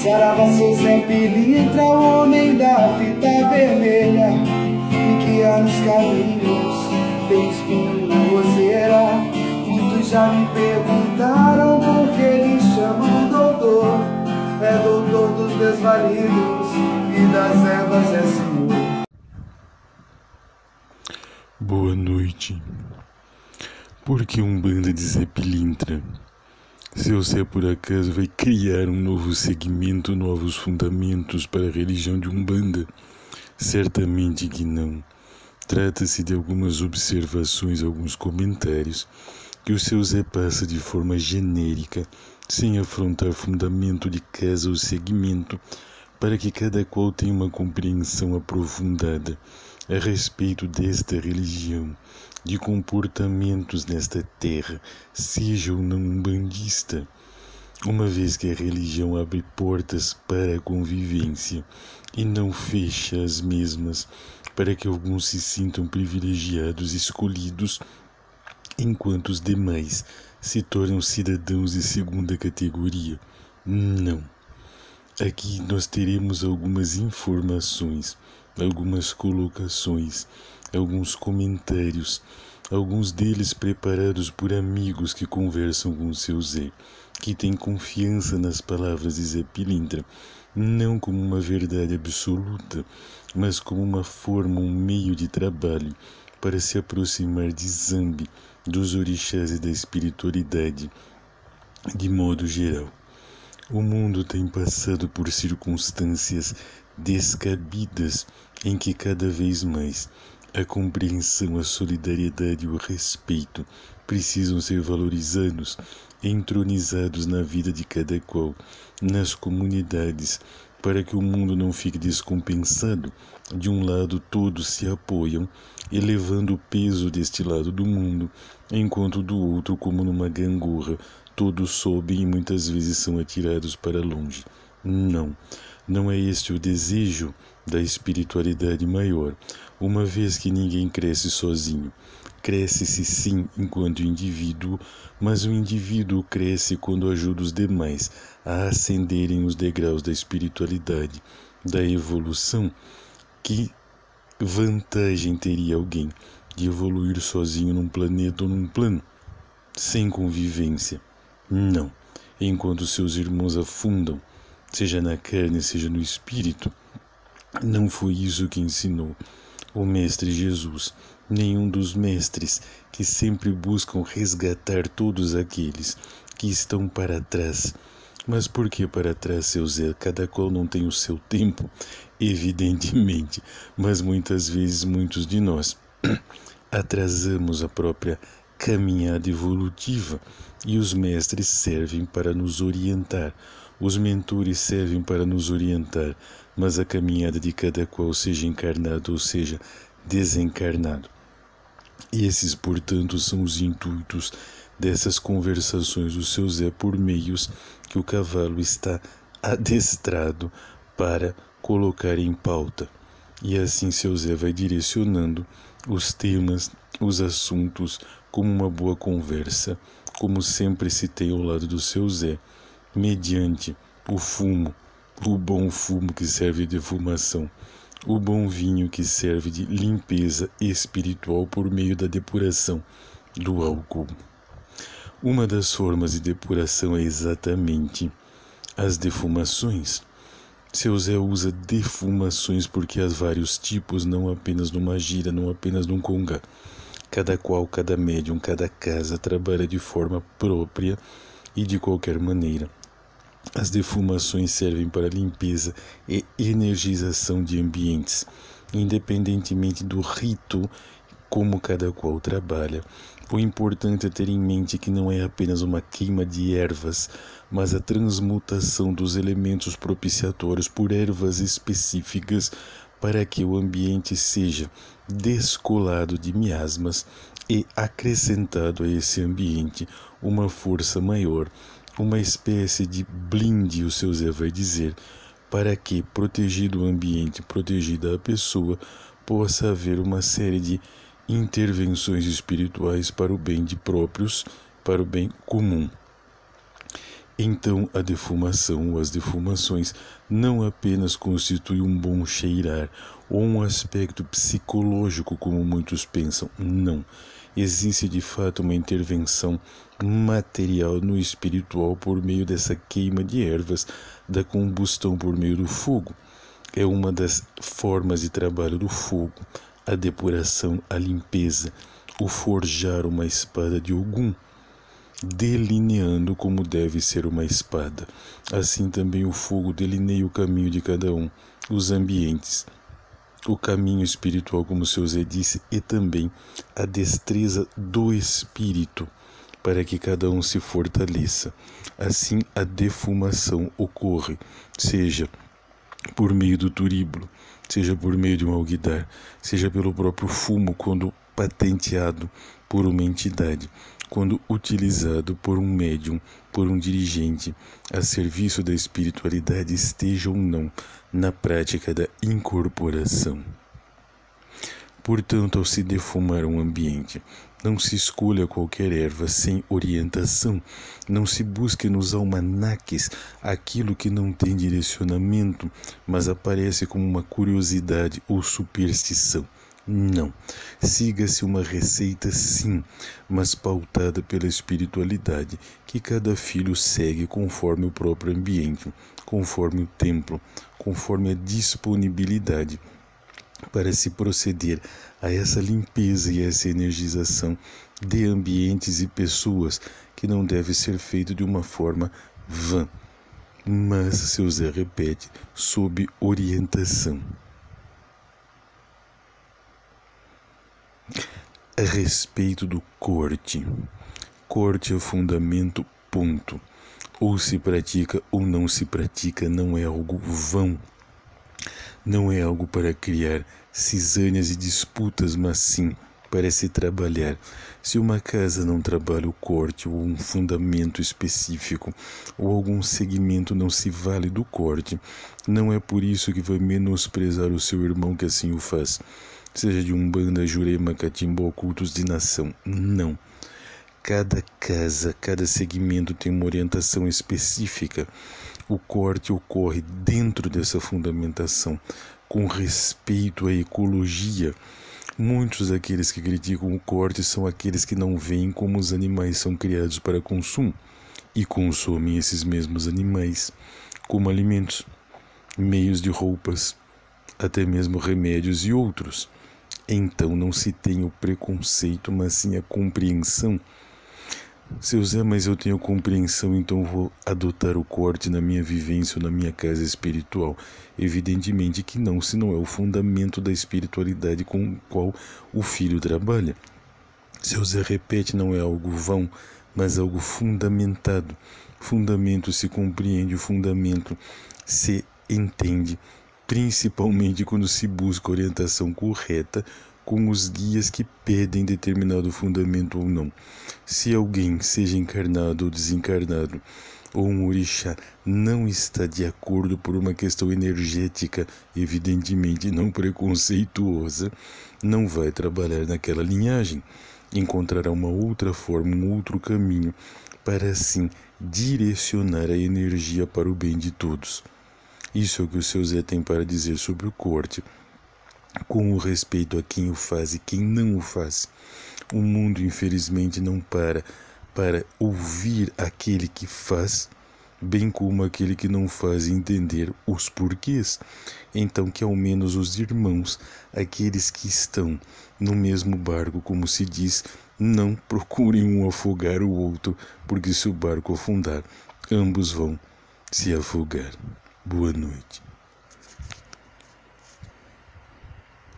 Saravá, sou Zé Pilintra, o homem da fita vermelha, e que há nos caminhos tem espinho na roseira. Muitos já me perguntaram por que eles chamam doutor. É doutor dos desvalidos e das ervas, é senhor. Boa noite. Por que Umbanda de Zé Pilintra? Seu Zé por acaso vai criar um novo segmento, novos fundamentos para a religião de Umbanda? Certamente que não. Trata-se de algumas observações, alguns comentários que o seu Zé passa de forma genérica, sem afrontar fundamento de casa ou segmento, para que cada qual tenha uma compreensão aprofundada a respeito desta religião, de comportamentos nesta terra, seja ou não umbandista, uma vez que a religião abre portas para a convivência e não fecha as mesmas para que alguns se sintam privilegiados, escolhidos, enquanto os demais se tornam cidadãos de segunda categoria. Não. Aqui nós teremos algumas informações, algumas colocações, alguns comentários, alguns deles preparados por amigos que conversam com o seu Zé, que têm confiança nas palavras de Zé Pilintra, não como uma verdade absoluta, mas como uma forma, um meio de trabalho para se aproximar de Zambi, dos orixás e da espiritualidade, de modo geral. O mundo tem passado por circunstâncias descabidas em que cada vez mais a compreensão, a solidariedade e o respeito precisam ser valorizados, entronizados na vida de cada qual, nas comunidades, para que o mundo não fique descompensado. De um lado todos se apoiam, elevando o peso deste lado do mundo, enquanto do outro, como numa gangorra, todos sobem e muitas vezes são atirados para longe. Não é este o desejo da espiritualidade maior, uma vez que ninguém cresce sozinho. Cresce-se sim enquanto indivíduo, mas o indivíduo cresce quando ajuda os demais a ascenderem os degraus da espiritualidade, da evolução. Que vantagem teria alguém de evoluir sozinho num planeta ou num plano, sem convivência? Não. Enquanto seus irmãos afundam, seja na carne, seja no espírito. Não foi isso que ensinou o Mestre Jesus, nenhum dos mestres que sempre buscam resgatar todos aqueles que estão para trás. Mas por que para trás, seu Zé? Cada qual não tem o seu tempo, evidentemente, mas muitas vezes muitos de nós atrasamos a própria caminhada evolutiva e os mestres servem para nos orientar, os mentores servem para nos orientar, mas a caminhada de cada qual, seja encarnado ou seja desencarnado. Esses, portanto, são os intuitos dessas conversações do seu Zé por meios que o cavalo está adestrado para colocar em pauta. E assim seu Zé vai direcionando os temas, os assuntos, como uma boa conversa, como sempre se tem ao lado do seu Zé, mediante o fumo, o bom fumo que serve de defumação, o bom vinho que serve de limpeza espiritual por meio da depuração do álcool. Uma das formas de depuração é exatamente as defumações. Seu Zé usa defumações porque há vários tipos, não apenas numa gira, não apenas num congá. Cada qual, cada médium, cada casa trabalha de forma própria e de qualquer maneira. As defumações servem para limpeza e energização de ambientes, independentemente do rito como cada qual trabalha. O importante é ter em mente que não é apenas uma queima de ervas, mas a transmutação dos elementos propiciatórios por ervas específicas para que o ambiente seja descolado de miasmas e acrescentado a esse ambiente uma força maior, uma espécie de blinde, o seu Zé vai dizer, para que, protegido o ambiente, protegida a pessoa, possa haver uma série de intervenções espirituais para o bem de próprios, para o bem comum. Então a defumação ou as defumações não apenas constituem um bom cheirar ou um aspecto psicológico como muitos pensam, não. Existe de fato uma intervenção material no espiritual por meio dessa queima de ervas, da combustão por meio do fogo. É uma das formas de trabalho do fogo, a depuração, a limpeza, o forjar uma espada de Ogum, delineando como deve ser uma espada. Assim também o fogo delineia o caminho de cada um, os ambientes, o caminho espiritual, como o seu Zé disse, e também a destreza do espírito, para que cada um se fortaleça. Assim a defumação ocorre, seja por meio do turíbulo, seja por meio de um alguidar, seja pelo próprio fumo quando patenteado por uma entidade, quando utilizado por um médium, por um dirigente, a serviço da espiritualidade, esteja ou não na prática da incorporação. Portanto, ao se defumar um ambiente, não se escolha qualquer erva sem orientação, não se busque nos almanaques aquilo que não tem direcionamento, mas aparece como uma curiosidade ou superstição. Não. Siga-se uma receita, sim, mas pautada pela espiritualidade, que cada filho segue conforme o próprio ambiente, conforme o templo, conforme a disponibilidade, para se proceder a essa limpeza e essa energização de ambientes e pessoas, que não deve ser feito de uma forma vã, mas, seu Zé repete, sob orientação. A respeito do corte. Corte é fundamento, ponto. Ou se pratica ou não se pratica, não é algo vão. Não é algo para criar cisâneas e disputas, mas sim para se trabalhar. Se uma casa não trabalha o corte ou um fundamento específico, ou algum segmento não se vale do corte, não é por isso que vai menosprezar o seu irmão que assim o faz. Seja de Umbanda, Jurema, Catimbó, cultos de nação. Não. Cada casa, cada segmento tem uma orientação específica. O corte ocorre dentro dessa fundamentação, com respeito à ecologia. Muitos daqueles que criticam o corte são aqueles que não veem como os animais são criados para consumo e consomem esses mesmos animais como alimentos, meios de roupas, até mesmo remédios e outros. Então não se tem o preconceito, mas sim a compreensão. Seu Zé, mas eu tenho compreensão, então vou adotar o corte na minha vivência ou na minha casa espiritual. Evidentemente que não, se não é o fundamento da espiritualidade com o qual o filho trabalha. Seu Zé repete, não é algo vão, mas algo fundamentado. Fundamento se compreende, o fundamento se entende, principalmente quando se busca orientação correta com os guias que pedem determinado fundamento ou não. Se alguém, seja encarnado ou desencarnado, ou um orixá, não está de acordo por uma questão energética, evidentemente não preconceituosa, não vai trabalhar naquela linhagem. Encontrará uma outra forma, um outro caminho, para assim direcionar a energia para o bem de todos. Isso é o que o seu Zé tem para dizer sobre o corte, com o respeito a quem o faz e quem não o faz. O mundo, infelizmente, não para ouvir aquele que faz, bem como aquele que não faz, entender os porquês. Então que ao menos os irmãos, aqueles que estão no mesmo barco, como se diz, não procurem um afogar o outro, porque se o barco afundar, ambos vão se afogar. Boa noite.